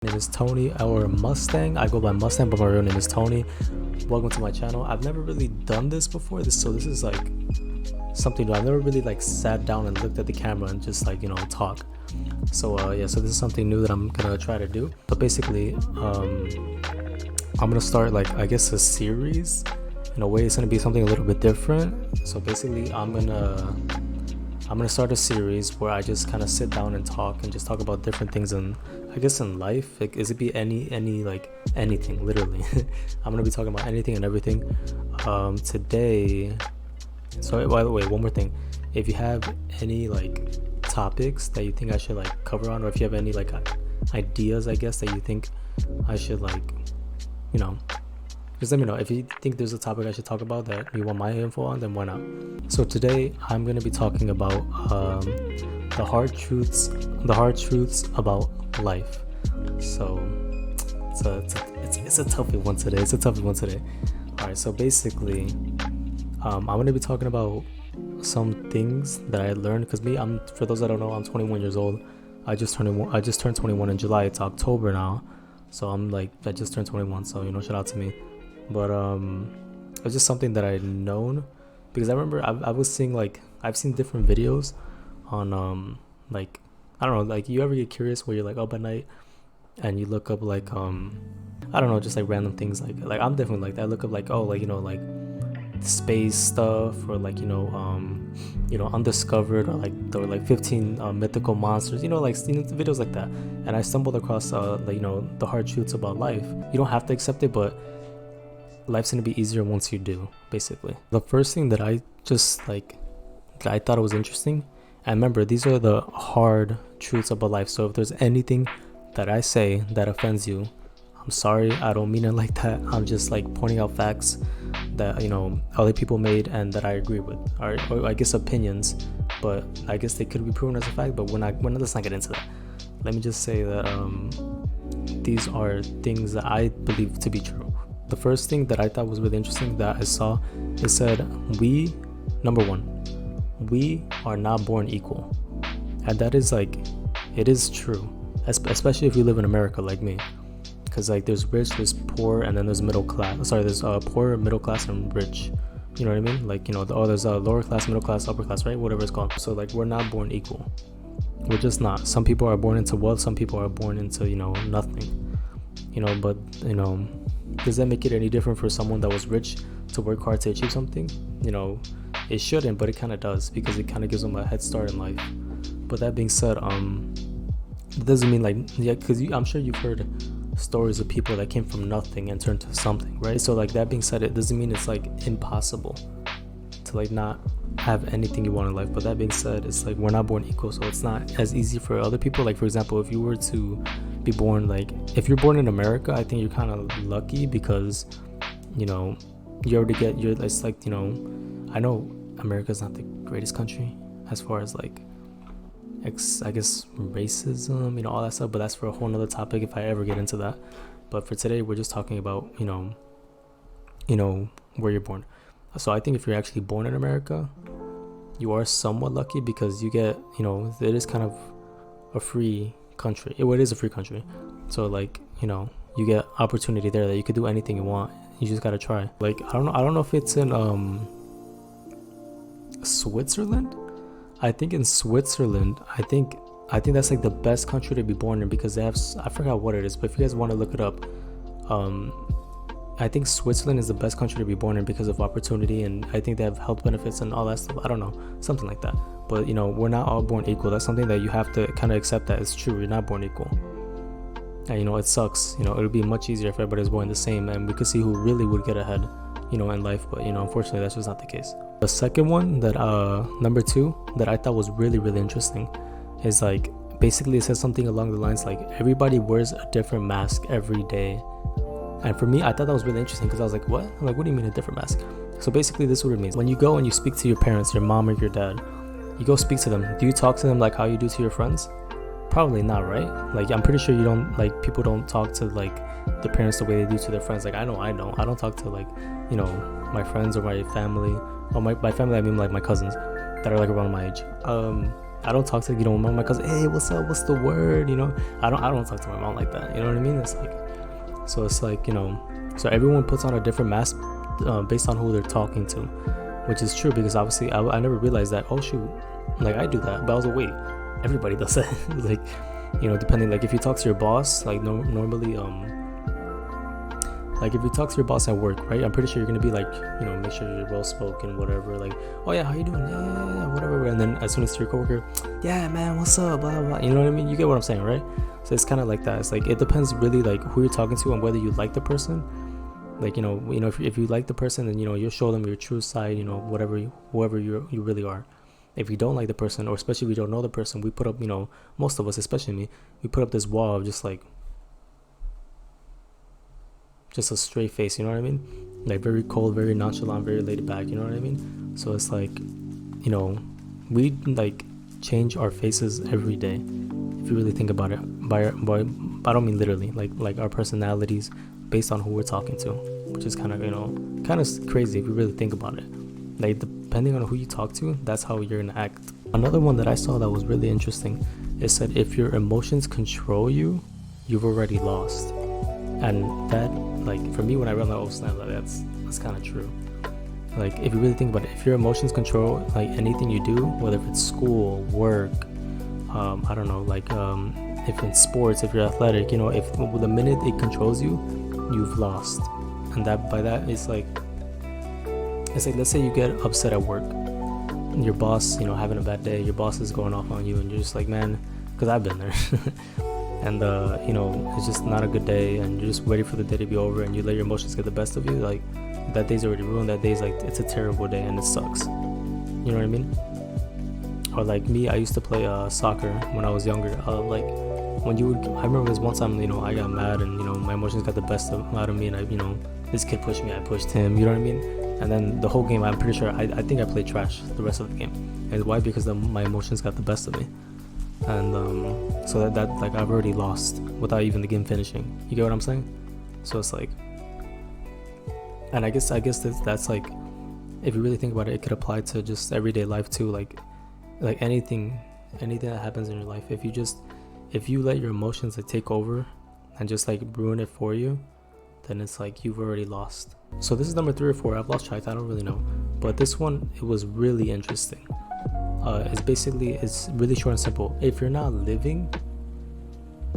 My name is Tony, or Mustang. I go by Mustang, but my real name is Tony. Welcome to my channel. I've never really done this before, so this is like something new. I've never really like sat down and looked at the camera and just like talk. So yeah, so this is something new that I'm gonna try to do. But basically, I'm gonna start like I guess a series. In a way, it's gonna be something a little bit different. So basically, I'm gonna start a series where I just kind of sit down and talk and just talk about different things in, I guess, in life. Like, is it be any like anything, literally. I'm gonna be talking about anything and everything today. So by the way, one more thing, if you have any like topics that you think I should like cover on, or if you have any like ideas, I guess, that you think I should like just let me know. If you think there's a topic I should talk about that you want my info on, then why not? So today I'm gonna be talking about the hard truths about life. So it's a toughy one today. All right, so basically I'm gonna be talking about some things that I learned, because for those that don't know, I'm 21 years old. I just turned 21 in July. It's October now, so I just turned 21, so shout out to me. But it's just something that I'd known, because I remember I was seeing, like, I've seen different videos on like, I don't know, like, you ever get curious where you're like up at night and you look up like I don't know, just like random things, like I'm definitely like that. I look up like, oh, like like space stuff, or like undiscovered, or like there were like 15 mythical monsters, like videos like that. And I stumbled across the hard truths about life. You don't have to accept it, but life's gonna be easier once you do. Basically, the first thing that I just I thought it was interesting, and remember, these are the hard truths about life, so if there's anything that I say that offends you, I'm sorry. I don't mean it like that. I'm just like pointing out facts that other people made and that I agree with, or I guess opinions, but I guess they could be proven as a fact. But let's not get into that. Let me just say that these are things that I believe to be true. The first thing that I thought was really interesting that I saw, it said, number one, we are not born equal. And that is it is true, especially if you live in America like me, because like there's rich, there's poor, and then there's middle class. Sorry, there's poor, middle class, and rich. You know what I mean? Like, there's lower class, middle class, upper class, right? Whatever it's called. So like, we're not born equal. We're just not. Some people are born into wealth, some people are born into nothing. But does that make it any different for someone that was rich to work hard to achieve something? It shouldn't, but it kind of does, because it kind of gives them a head start in life. But that being said, it doesn't mean because I'm sure you've heard stories of people that came from nothing and turned to something, right? So like, that being said, it doesn't mean it's like impossible to like not have anything you want in life. But that being said, it's like we're not born equal, so it's not as easy for other people. Like, for example, if you were to be born, if you're born in America, I think you're kind of lucky, because you already get it's like I know America's not the greatest country as far as like I guess racism, all that stuff, but that's for a whole nother topic if I ever get into that. But for today, we're just talking about where you're born. So I think if you're actually born in America, you are somewhat lucky, because you get it is kind of a free country. It is a free country, so like you get opportunity there that you could do anything you want. You just gotta try. Like, I don't know if it's in Switzerland. I think in Switzerland, I think that's like the best country to be born in, because they have, I forgot what it is, but if you guys want to look it up, I think Switzerland is the best country to be born in because of opportunity, and I think they have health benefits and all that stuff. I don't know, something like that. But we're not all born equal. That's something that you have to kind of accept, that it's true. You're not born equal. And it sucks. It would be much easier if everybody was born the same, and we could see who really would get ahead in life. But unfortunately, that's just not the case. The second one, that number two, that I thought was really, really interesting, is like, basically it says something along the lines like, everybody wears a different mask every day. And for me, I thought that was really interesting, because I was like, what? I'm like, what do you mean a different mask? So basically, this is what it means. When you go and you speak to your parents, your mom or your dad, you go speak to them. Do you talk to them like how you do to your friends? Probably not, right? Like, I'm pretty sure you don't, like, people don't talk to like the parents the way they do to their friends. Like, I don't talk to like my friends or my family. Or my family, I mean like my cousins that are like around my age. I don't talk to, you know, my cousin, hey, what's up, what's the word, you know. I don't talk to my mom like that, you know what I mean? It's like, so it's like, you know, so everyone puts on a different mask based on who they're talking to, which is true, because obviously I never realized that, oh shoot, like I do that, but I was like, wait, everybody does that. Like, you know, depending, like if you talk to your boss, like normally like if you talk to your boss at work, right, I'm pretty sure you're gonna be like, you know, make sure you're well spoken, whatever, like, oh yeah, how you doing, yeah, whatever. And then as soon as your coworker, yeah man, what's up, blah blah, you know what I mean? You get what I'm saying, right? So it's kind of like that. It's like, it depends really, like who you're talking to and whether you like the person. Like, you know, if you like the person, then, you know, you'll show them your true side, you know, whoever you really are. If you don't like the person, or especially if you don't know the person, we put up, you know, most of us, especially me, we put up this wall of just like, just a straight face, you know what I mean? Like very cold, very nonchalant, very laid back, you know what I mean? So it's like, you know, we like change our faces every day, if you really think about it. By I don't mean literally, like our personalities based on who we're talking to, which is kind of, you know, kind of crazy if you really think about it. Like depending on who you talk to, that's how you're gonna act. Another one that I saw that was really interesting, it said if your emotions control you, you've already lost. And that, like, for me, when I read that, oh snap, like, that's kind of true. Like, if you really think about it, if your emotions control like anything you do, whether if it's school, work, I don't know, like if it's sports, if you're athletic, you know, if the minute it controls you, you've lost. And that, by that, it's like let's say you get upset at work, your boss, you know, having a bad day, your boss is going off on you, and you're just like, man, because I've been there. And you know, it's just not a good day, and you're just ready for the day to be over, and you let your emotions get the best of you. Like, that day's already ruined. That day's like, it's a terrible day and it sucks, you know what I mean? Or like me, I used to play soccer when I was younger. Like when you would, I remember this one time, you know, I got mad, and you know, my emotions got the best out of me, and I, you know, this kid pushed me, I pushed him, you know what I mean? And then the whole game, I'm pretty sure, I think I played trash the rest of the game. And why? Because my emotions got the best of me. And so that like, I've already lost without even the game finishing. You get what I'm saying? So it's like, and I guess that's like, if you really think about it, it could apply to just everyday life too. Like anything that happens in your life, if you let your emotions like take over and just like ruin it for you, then it's like you've already lost. So this is number 3 or 4. I've lost track. I don't really know, but this one, it was really interesting. It's really short and simple. If you're not living,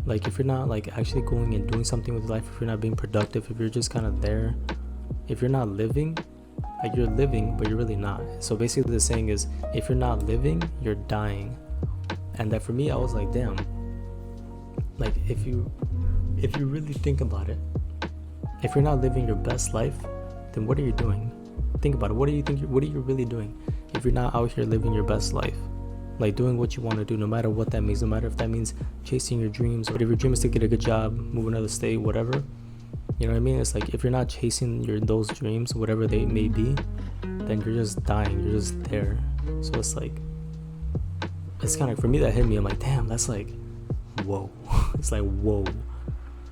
like if you're not like actually going and doing something with life, if you're not being productive, if you're just kind of there, if you're not living, like you're living but you're really not. So basically the saying is, if you're not living, you're dying. And that, for me, I was like, damn, like if you really think about it, if you're not living your best life, then what are you doing? Think about it. What are you really doing if you're not out here living your best life, like doing what you want to do, no matter what that means, no matter if that means chasing your dreams, or if your dream is to get a good job, move another state, whatever, you know what I mean? It's like, if you're not chasing those dreams, whatever they may be, then you're just dying, you're just there. So it's like, it's kind of, for me, that hit me. I'm like, damn, that's like, whoa. It's like, whoa.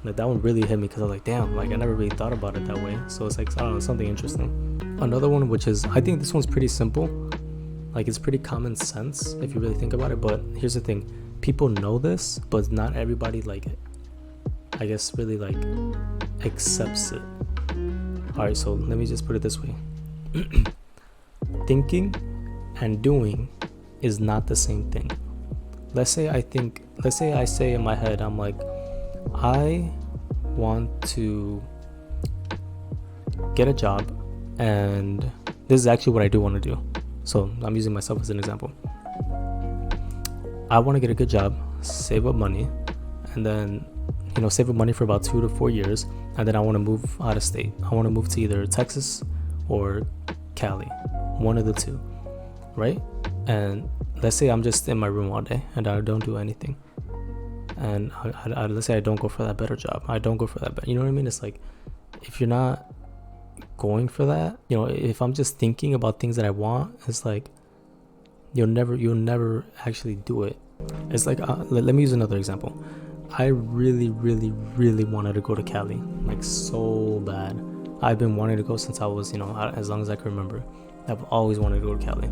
Like, that one really hit me, because I was like, damn, like I never really thought about it that way. So it's like, I don't know, something interesting. Another one, which is, I think this one's pretty simple, like it's pretty common sense if you really think about it, but here's the thing, people know this, but not everybody, like, I guess, really like accepts it. Alright, so let me just put it this way. Thinking and doing is not the same thing. Let's say I say in my head, I'm like, I want to get a job, and this is actually what I do want to do. So I'm using myself as an example. I want to get a good job, save up money, and then, you know, save up money for about 2 to 4 years, and then I want to move out of state. I want to move to either Texas or Cali, one of the two, right? And let's say I'm just in my room all day and I don't do anything, and let's say I don't go for that better job, I don't go for that you know what I mean? It's like, if you're not going for that, you know, if I'm just thinking about things that I want, it's like you'll never actually do it. It's like, let me use another example. I really wanted to go to Cali, like so bad. I've been wanting to go since I was, you know, as long as I can remember. I've always wanted to go to Cali.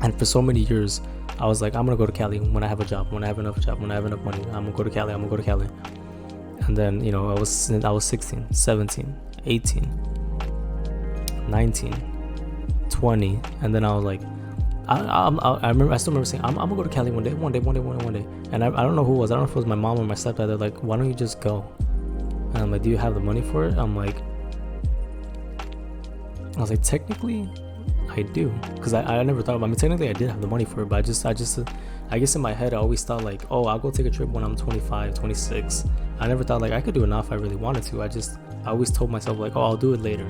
And for so many years, I was like, I'm gonna go to Cali when I have a job, when I have enough job, when I have enough money. I'm gonna go to Cali. I'm gonna go to Cali. And then, you know, I was 16, 17, 18, 19, 20, and then I was like, I still remember saying, I'm gonna go to Cali one day. And I don't know who it was. I don't know if it was my mom or my stepdad. They're like, why don't you just go? And I'm like, do you have the money for it? I was like, technically, I do, because I never thought about. I mean, technically, I did have the money for it, but I guess in my head, I always thought like, oh, I'll go take a trip when I'm 25, 26. I never thought like I could do it now if I really wanted to. I always told myself like, oh, I'll do it later,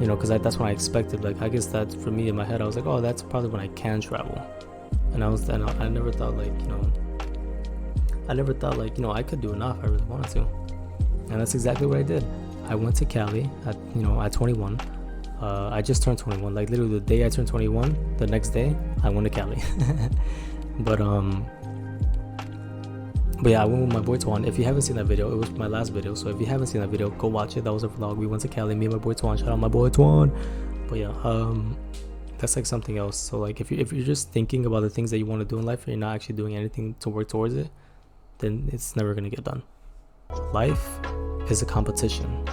you know, because that's when I expected. Like, I guess that's for me in my head. I was like, oh, that's probably when I can travel, and I never thought like, you know, I could do it now if I really wanted to, and that's exactly what I did. I went to Cali at 21. I just turned 21. Like literally the day I turned 21, the next day I went to Cali. But yeah, I went with my boy Tuan. If you haven't seen that video, it was my last video. So if you haven't seen that video, go watch it. That was a vlog. We went to Cali, me and my boy Tuan. Shout out my boy Tuan. But yeah, that's like something else. So like if you're just thinking about the things that you want to do in life and you're not actually doing anything to work towards it, then it's never gonna get done. Life is a competition,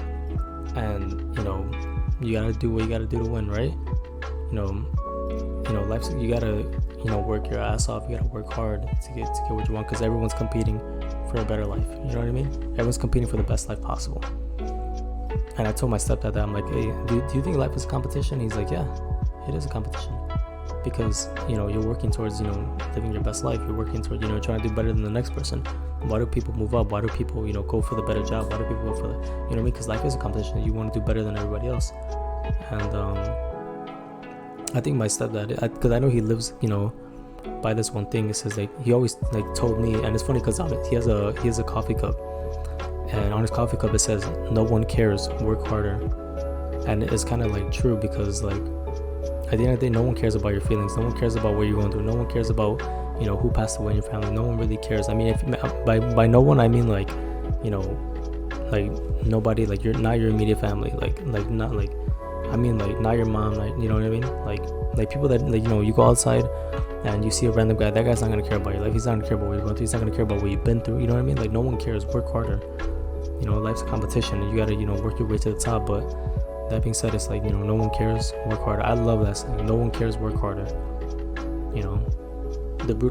and you know, you gotta do what you gotta do to win, right? You know, life's, you gotta, you know, work your ass off. You gotta work hard to get what you want, because everyone's competing for a better life. You know what I mean? Everyone's competing for the best life possible. And I told my stepdad that, I'm like, hey, do you think life is a competition? He's like, yeah, it is a competition, because you know, you're working towards, you know, living your best life. You're working towards, you know, trying to do better than the next person. Why do people move up? Why do people, you know, go for the better job? Why do people go for the, you know what I mean? Because life is a competition. You want to do better than everybody else. And I think my stepdad, because I know he lives, you know, by this one thing. It says like, he always like told me, and it's funny because he has a coffee cup, and on his coffee cup it says, no one cares, work harder. And it's kind of like true, because like at the end of the day, no one cares about your feelings. No one cares about what you're going through. No one cares about, you know, who passed away in your family. No one really cares. I mean, if by no one I mean like, you know, like nobody, like you're not your immediate family, like not like, I mean like not your mom, like, you know what I mean, like people that, like, you know, you go outside and you see a random guy, that guy's not gonna care about your life. He's not gonna care about what you're going through. He's not gonna care about what you've been through. You know what I mean? Like no one cares. Work harder. You know, life's a competition, and you gotta, you know, work your way to the top. But that being said, it's like, you know, no one cares, work harder. I love that saying. No one cares, work harder. You know,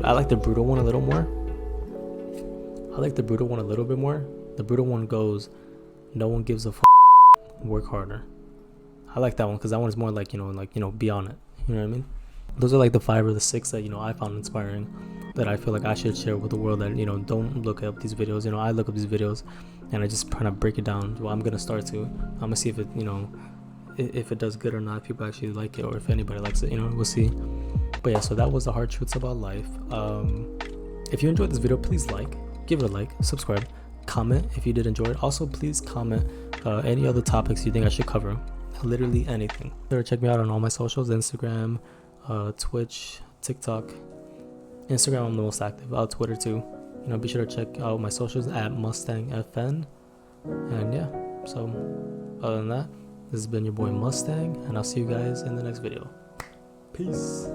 I like the brutal one a little more. I like the brutal one a little bit more. The brutal one goes, no one gives a work harder. I like that one, because that one is more like, you know, be on it. You know what I mean? Those are like the 5 or the 6 that, you know, I found inspiring, that I feel like I should share with the world, that, you know, don't look up these videos. You know, I look up these videos and I just kind of break it down. Well, I'm gonna start to. I'm gonna see if it, you know, if it does good or not, if people actually like it, or if anybody likes it. You know, we'll see. But yeah, so that was the hard truths about life. If you enjoyed this video, please give it a like, subscribe, comment if you did enjoy it. Also, please comment any other topics you think I should cover. Literally anything. Check me out on all my socials: Instagram, Twitch, TikTok. Instagram, I'm the most active. Twitter too. You know, be sure to check out my socials at MustangFN. And yeah, so other than that, this has been your boy Mustang, and I'll see you guys in the next video. Peace.